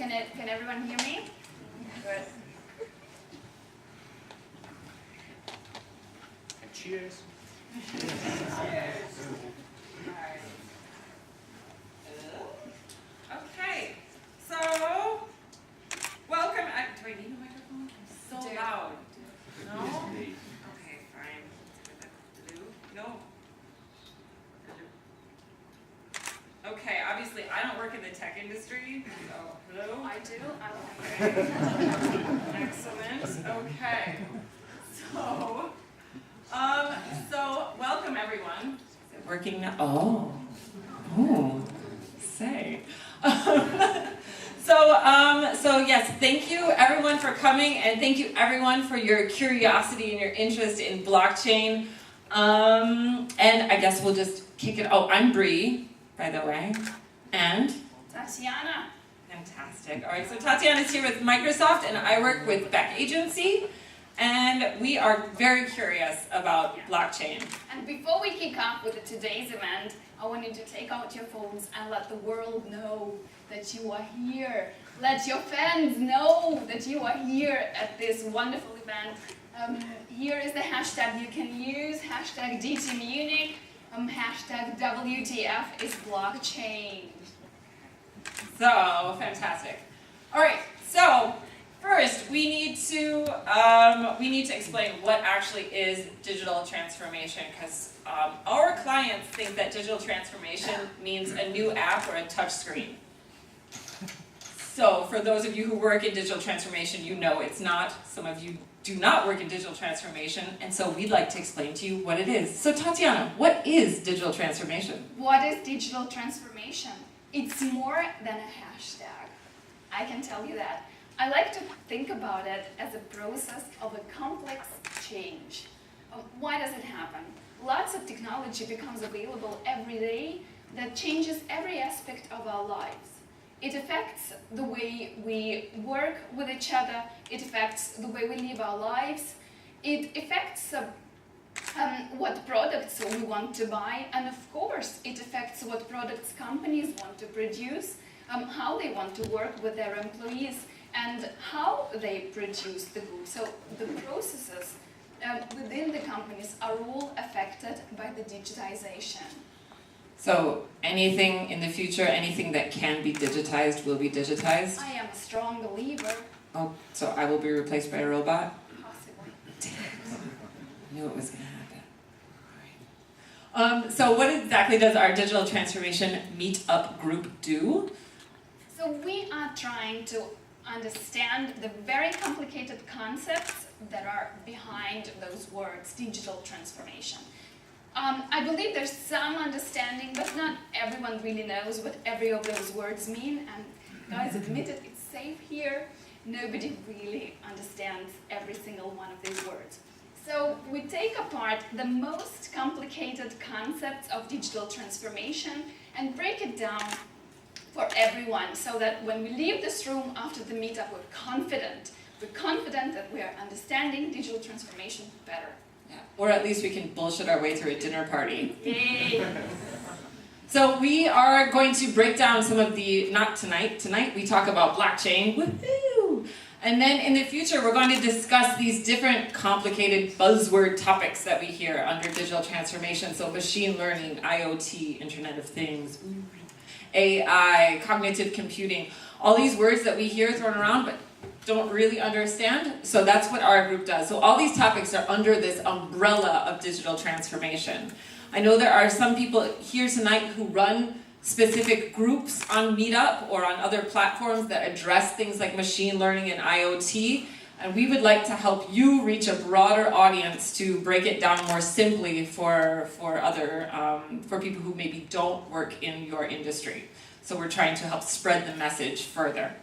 Can everyone hear me? Good. And cheers. Okay, so welcome. Do I need a microphone? I'm so loud. No? Okay, fine. No. Okay, obviously I don't work in the tech industry, so hello? I do. Excellent. Okay. So welcome everyone. Is it working now? Oh, say. So yes, thank you everyone for coming, and thank you everyone for your curiosity and your interest in blockchain. And I guess we'll just kick it. Oh, I'm Bree, by the way, and Tatiana. Fantastic. All right, so Tatiana's here with Microsoft, and I work with Beck Agency, and we are very curious about blockchain. And before we kick off with today's event, I want you to take out your phones and let the world know that you are here. Let your fans know that you are here at this wonderful event. Here is the hashtag you can use, hashtag DT Munich, hashtag WTF is blockchain. So, fantastic. All right, so first we need to explain what actually is digital transformation, because our clients think that digital transformation means a new app or a touch screen. So for those of you who work in digital transformation, you know it's not. Some of you do not work in digital transformation, and so we'd like to explain to you what it is. So Tatiana, what is digital transformation? What is digital transformation? It's more than a hashtag. I can tell you that. I like to think about it as a process of a complex change. Why does it happen? Lots of technology becomes available every day that changes every aspect of our lives. It affects the way we work with each other, it affects the way we live our lives, it affects what products we want to buy, and of course it affects what products companies want to produce, how they want to work with their employees, and how they produce the goods. So the processes within the companies are all affected by the digitization. So anything in the future, anything that can be digitized will be digitized? I am a strong believer. Oh, so I will be replaced by a robot? Possibly. I knew it was going to happen. All right. So what exactly does our digital transformation meetup group do? So we are trying to understand the very complicated concepts that are behind those words, digital transformation. I believe there's some understanding, but not everyone really knows what every of those words mean. And guys, admit it, it's safe here. Nobody really understands every single one of these words. So we take apart the most complicated concepts of digital transformation and break it down for everyone, so that when we leave this room after the meetup, we're confident. We're confident that we are understanding digital transformation better. Yeah. Or at least we can bullshit our way through a dinner party. Yay! So we are going to break down some of the, not tonight, tonight we talk about blockchain, woohoo! And then in the future we're going to discuss these different complicated buzzword topics that we hear under digital transformation. So machine learning, IoT, Internet of Things, AI, cognitive computing, all these words that we hear thrown around but don't really understand. So that's what our group does. So all these topics are under this umbrella of digital transformation. I know there are some people here tonight who run specific groups on Meetup or on other platforms that address things like machine learning and IoT. And we would like to help you reach a broader audience to break it down more simply for people who maybe don't work in your industry. So we're trying to help spread the message further.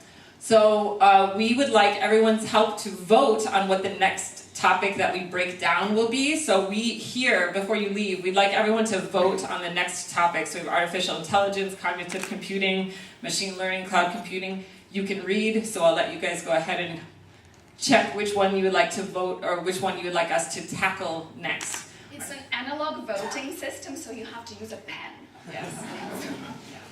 So we would like everyone's help to vote on what the next topic that we break down will be. So we here, before you leave, we'd like everyone to vote on the next topic. So we have artificial intelligence, cognitive computing, machine learning, cloud computing. You can read, so I'll let you guys go ahead and check which one you would like to vote, or which one you would like us to tackle next. It's an analog voting system, so you have to use a pen. Yes.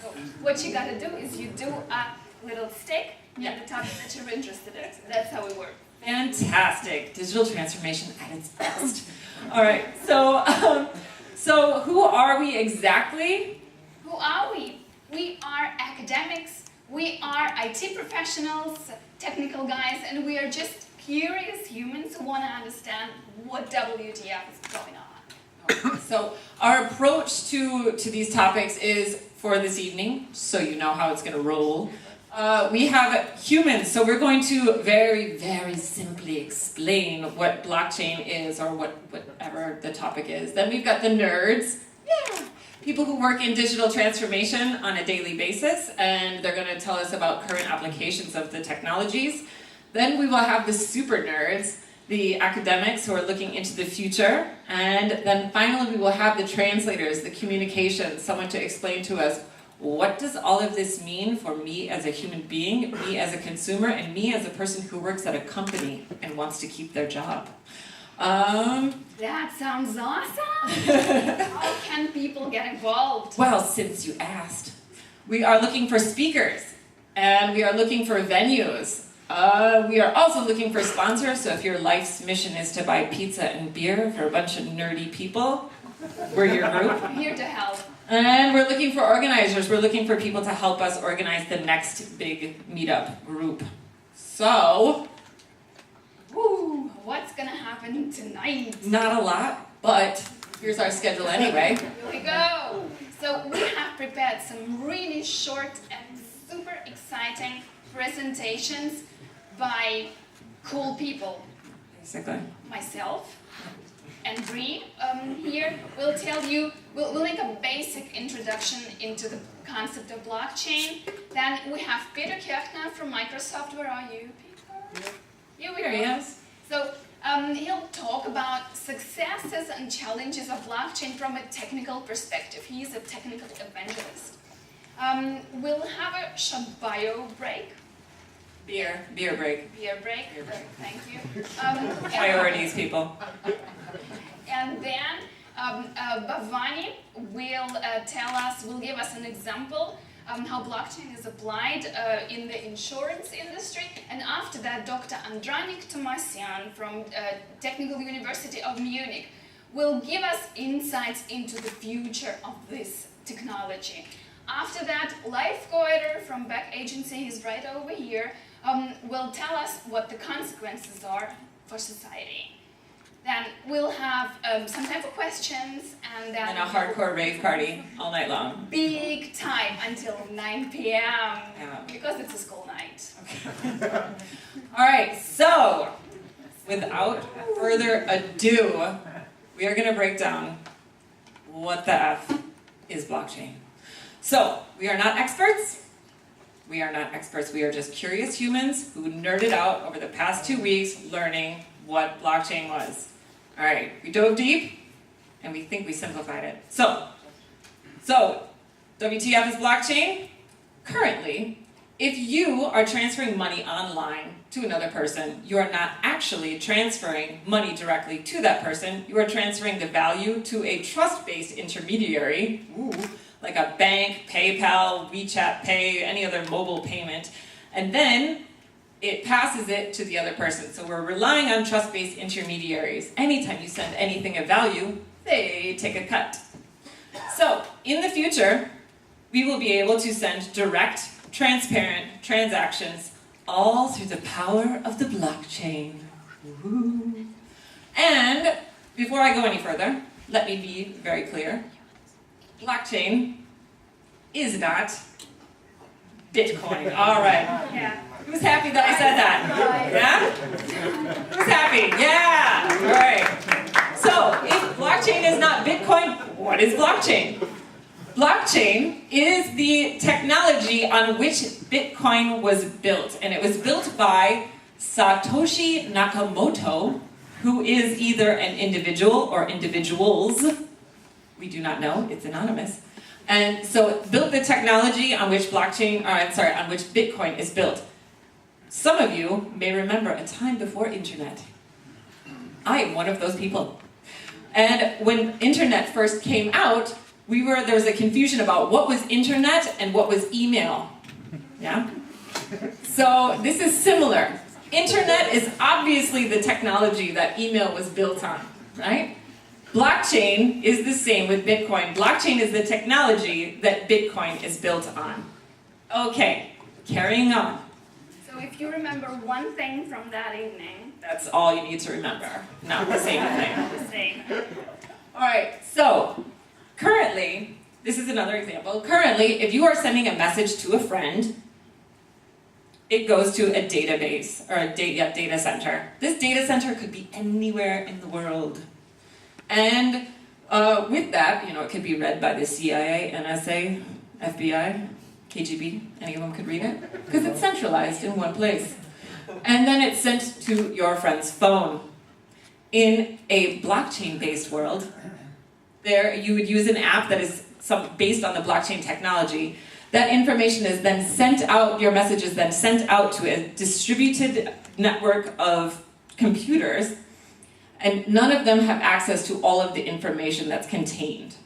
So what you gotta do is you do a little stick Yeah, the topic that you're interested in. That's how we work. Fantastic. Digital transformation at its best. All right, so who are we exactly? Who are we? We are academics, we are IT professionals, technical guys, and we are just curious humans who want to understand what WTF is going on. So our approach to these topics is for this evening, so you know how it's going to roll. We have humans, so we're going to very, very simply explain what blockchain is or whatever the topic is. Then we've got the nerds, people who work in digital transformation on a daily basis, and they're going to tell us about current applications of the technologies. Then we will have the super nerds, the academics who are looking into the future, and then finally we will have the translators, the communications, someone to explain to us what does all of this mean for me as a human being, me as a consumer, and me as a person who works at a company and wants to keep their job. That sounds awesome! How can people get involved? Well, since you asked, we are looking for speakers, and we are looking for venues. We are also looking for sponsors, so if your life's mission is to buy pizza and beer for a bunch of nerdy people, we're your group. I'm here to help. And we're looking for organizers. We're looking for people to help us organize the next big meetup group. So, what's gonna happen tonight? not a lot, but here's our schedule anyway. Here we go. So we have prepared some really short and super exciting presentations by cool people. Basically. Myself and Bree here will tell you, we'll make a basic introduction into the concept of blockchain. Then we have Peter Kirchner from Microsoft. Where are you, Peter? Here we Here go. he is. So he'll talk about successes and challenges of blockchain from a technical perspective. He's a technical evangelist. We'll have a short bio break. Beer break. Beer break. Beer break. Thank you. Priorities, people. And then Bhavani will give us an example how blockchain is applied in the insurance industry. And after that, Dr. Andranik Tomasian from Technical University of Munich will give us insights into the future of this technology. After that, Leif Goiter from Beck Agency, he's right over here, will tell us what the consequences are for society. Then we'll have some time for questions, and then And a hardcore rave party all night long. big time until 9 p.m. Yeah. because it's a school night. Okay. All right, so without further ado, we are going to break down what the F is blockchain. So, we are not experts. We are not experts. We are just curious humans who nerded out over the past 2 weeks learning what blockchain was. All right, we dove deep, and we think we simplified it. So WTF is blockchain? Currently, if you are transferring money online to another person, you are not actually transferring money directly to that person. You are transferring the value to a trust-based intermediary, like a bank, PayPal, WeChat Pay, any other mobile payment, and then it passes it to the other person. So we're relying on trust-based intermediaries. Anytime you send anything of value, they take a cut. So in the future, we will be able to send direct, transparent transactions all through the power of the blockchain. Woo-hoo. And before I go any further, let me be very clear. Blockchain is not Bitcoin. All right. Yeah. Who's happy that I said that? Yeah? Who's happy? Yeah! All right. So, if blockchain is not Bitcoin, what is blockchain? Blockchain is the technology on which Bitcoin was built. And it was built by Satoshi Nakamoto, who is either an individual or individuals. We do not know. It's anonymous. And so it built the technology on which on which Bitcoin is built. Some of you may remember a time before internet. I am one of those people. And when internet first came out, there was a confusion about what was internet and what was email. Yeah? So this is similar. Internet is obviously the technology that email was built on, right? Blockchain is the same with Bitcoin. Blockchain is the technology that Bitcoin is built on. Okay, carrying on. So if you remember one thing from that evening, That's all you need to remember, not the same thing. the same. All right, so currently, this is another example. Currently, if you are sending a message to a friend, it goes to a database or a data center. This data center could be anywhere in the world. And with that, it could be read by the CIA, NSA, FBI, KGB, any of them could read it, because it's centralized in one place. And then it's sent to your friend's phone. In a blockchain-based world, there you would use an app that is based on the blockchain technology. That information is then sent out, your message is then sent out to a distributed network of computers, and none of them have access to all of the information that's contained.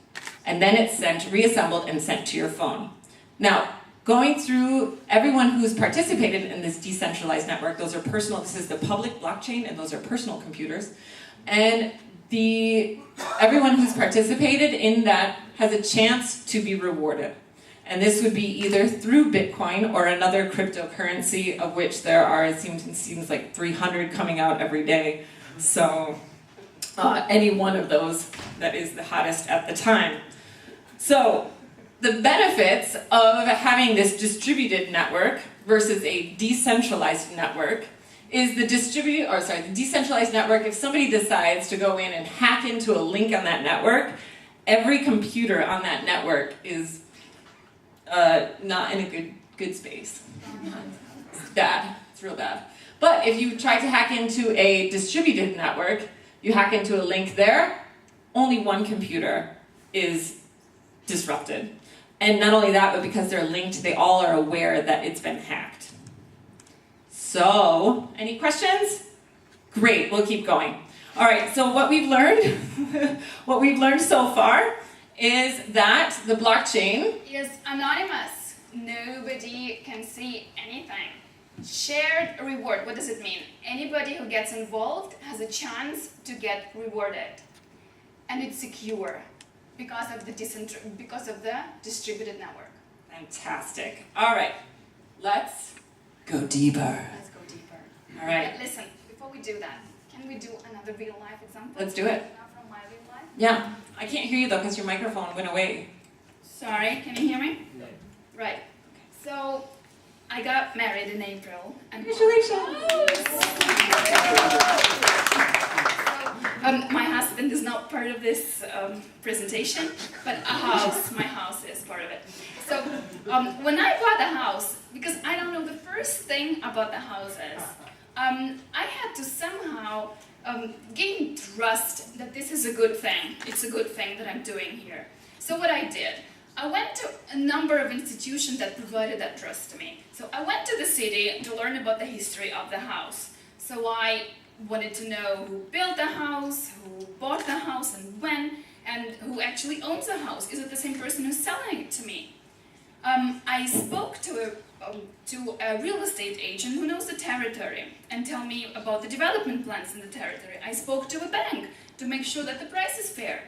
And then it's sent, reassembled, and sent to your phone. Now, going through everyone who's participated in this decentralized network, those are personal, this is the public blockchain, and those are personal computers. And everyone who's participated in that has a chance to be rewarded. And this would be either through Bitcoin or another cryptocurrency, of which there are, it seems like 300 coming out every day. So any one of those that is the hottest at the time. So the benefits of having this distributed network versus a decentralized network is the decentralized network, if somebody decides to go in and hack into a link on that network, every computer on that network is not in a good space. It's bad. It's real bad. But if you try to hack into a distributed network, you hack into a link there, only one computer is disrupted. And not only that, but because they're linked, they all are aware that it's been hacked. So, any questions? Great, we'll keep going. All right, so what we've learned so far is that the blockchain is anonymous. Nobody can see anything. Shared reward, what does it mean? Anybody who gets involved has a chance to get rewarded. And it's secure because of the distributed network. Fantastic. All right, let's go deeper. Let's go deeper. All right. But listen, before we do that, can we do another real life example? Let's do it. From my real life? Yeah. I can't hear you though because your microphone went away. Sorry, can you hear me? No. Right. So, I got married in April. And Congratulations! My husband is not part of this presentation, but my house is part of it. So, when I bought the house, because I don't know the first thing about the houses, I had to somehow gain trust that this is a good thing. It's a good thing that I'm doing here. So what I did, I went to a number of institutions that provided that trust to me. So I went to the city to learn about the history of the house. So I wanted to know who built the house, who bought the house and when, and who actually owns the house. Is it the same person who's selling it to me? I spoke to a real estate agent who knows the territory and tell me about the development plans in the territory. I spoke to a bank to make sure that the price is fair.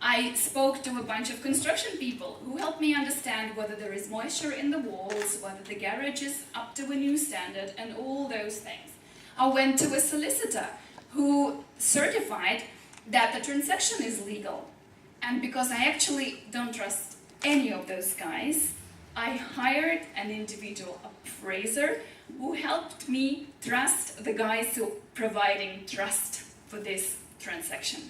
I spoke to a bunch of construction people who helped me understand whether there is moisture in the walls, whether the garage is up to a new standard, and all those things. I went to a solicitor who certified that the transaction is legal. And because I actually don't trust any of those guys, I hired an individual appraiser who helped me trust the guys who are providing trust for this transaction.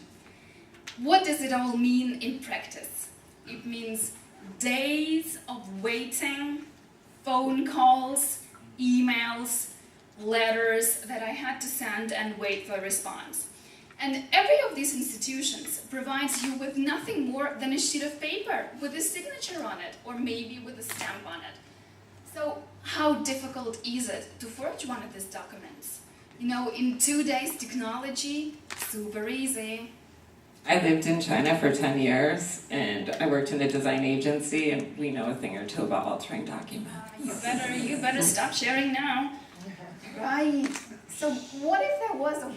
What does it all mean in practice? It means days of waiting, phone calls, emails, letters that I had to send and wait for a response. And every of these institutions provides you with nothing more than a sheet of paper with a signature on it, or maybe with a stamp on it. So how difficult is it to forge one of these documents? You know, in 2 days technology, super easy. I lived in China for 10 years, and I worked in a design agency, and we know a thing or two about altering documents. You better stop sharing now. Right. So what if there was a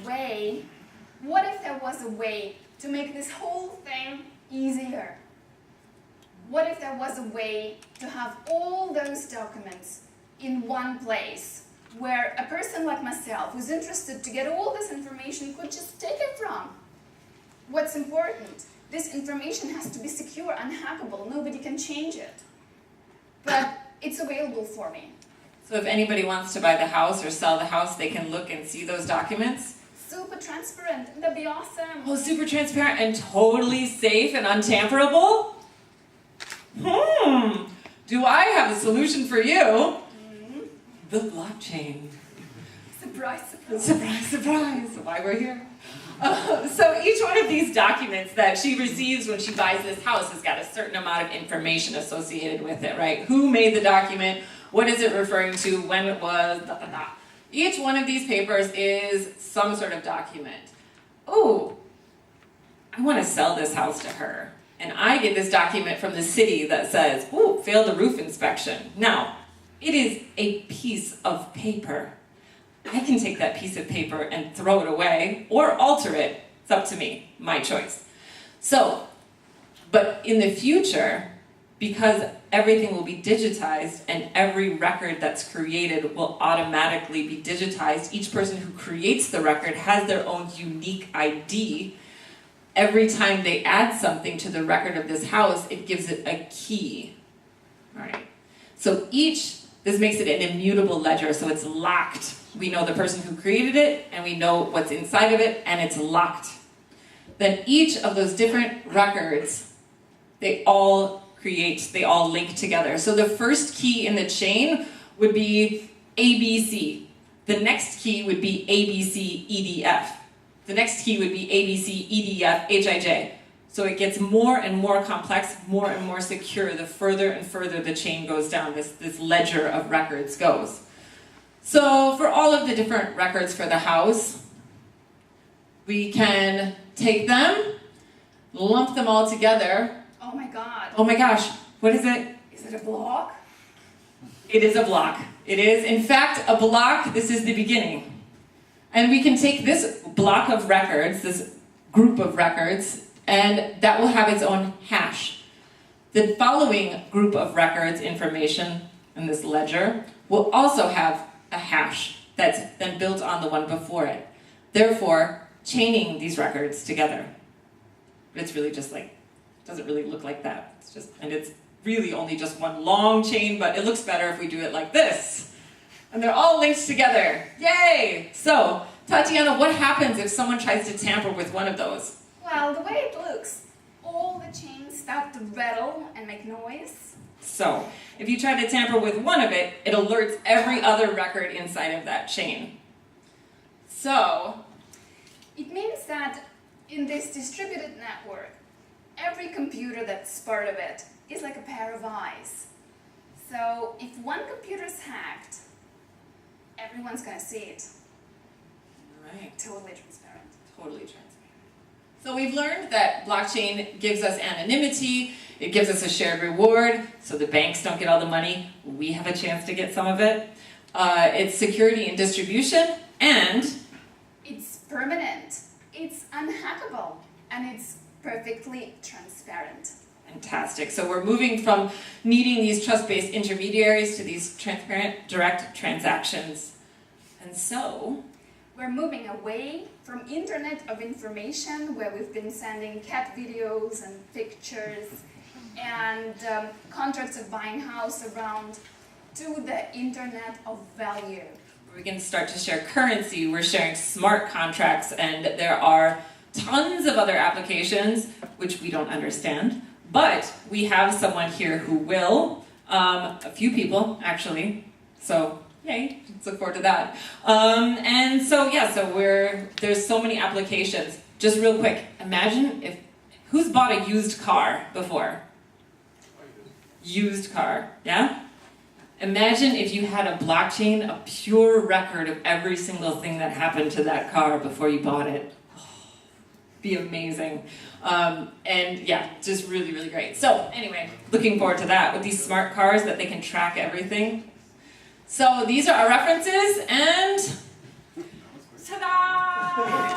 way to make this whole thing easier? What if there was a way to have all those documents in one place, where a person like myself who's interested to get all this information could just take it from? What's important? This information has to be secure, unhackable. Nobody can change it. But it's available for me. So if anybody wants to buy the house or sell the house, they can look and see those documents? Super transparent. That'd be awesome. Oh, super transparent and totally safe and untamperable? Do I have a solution for you? The blockchain. Surprise, surprise. Surprise, surprise. Why we're here. So each one of these documents that she receives when she buys this house has got a certain amount of information associated with it, right? Who made the document? What is it referring to? When it was? Da, da, da. Each one of these papers is some sort of document. Oh, I want to sell this house to her. And I get this document from the city that says, oh, failed the roof inspection. Now, it is a piece of paper. I can take that piece of paper and throw it away or alter it. It's up to me, my choice. So, but in the future, because everything will be digitized and every record that's created will automatically be digitized, each person who creates the record has their own unique ID. Every time they add something to the record of this house, it gives it a key. All right. So this makes it an immutable ledger, so it's locked. We know the person who created it, and we know what's inside of it, and it's locked. Then each of those different records, they all link together. So the first key in the chain would be ABC. The next key would be ABCEDF. The next key would be ABCEDF HIJ. So it gets more and more complex, more and more secure the further and further the chain goes down, this ledger of records goes. So for all of the different records for the house, we can take them, lump them all together. Oh my God. Oh my gosh, what is it? Is it a block? It is a block. It is, in fact, a block. This is the beginning. And we can take this block of records, this group of records, and that will have its own hash. The following group of records, information in this ledger, will also have a hash that's then built on the one before it. Therefore, chaining these records together. It's really just like, doesn't really look like that. And it's really only just one long chain, but it looks better if we do it like this. And they're all linked together. Yay! So, Tatiana, what happens if someone tries to tamper with one of those? Well, the way it looks, all the chains start to rattle and make noise. So, if you try to tamper with one of it alerts every other record inside of that chain. So, it means that in this distributed network, every computer that's part of it is like a pair of eyes. So, if one computer is hacked, everyone's going to see it. right. Totally transparent. Totally transparent. So we've learned that blockchain gives us anonymity, it gives us a shared reward, so the banks don't get all the money, we have a chance to get some of it. It's security and distribution, and it's permanent, it's unhackable, and it's perfectly transparent. Fantastic. So we're moving from needing these trust-based intermediaries to these transparent, direct transactions. And so we're moving away from Internet of Information, where we've been sending cat videos and pictures and contracts of buying house around, to the Internet of Value. we can start to share currency, we're sharing smart contracts, and there are tons of other applications which we don't understand, but we have someone here who will, a few people actually, so yay, let's look forward to that. And so yeah, so there's so many applications. Just real quick, imagine who's bought a used car before? Used car, yeah? Imagine if you had a blockchain, a pure record of every single thing that happened to that car before you bought it. be amazing. And yeah, just really, really great. So anyway, looking forward to that with these smart cars that they can track everything. So these are our references, and ta-da!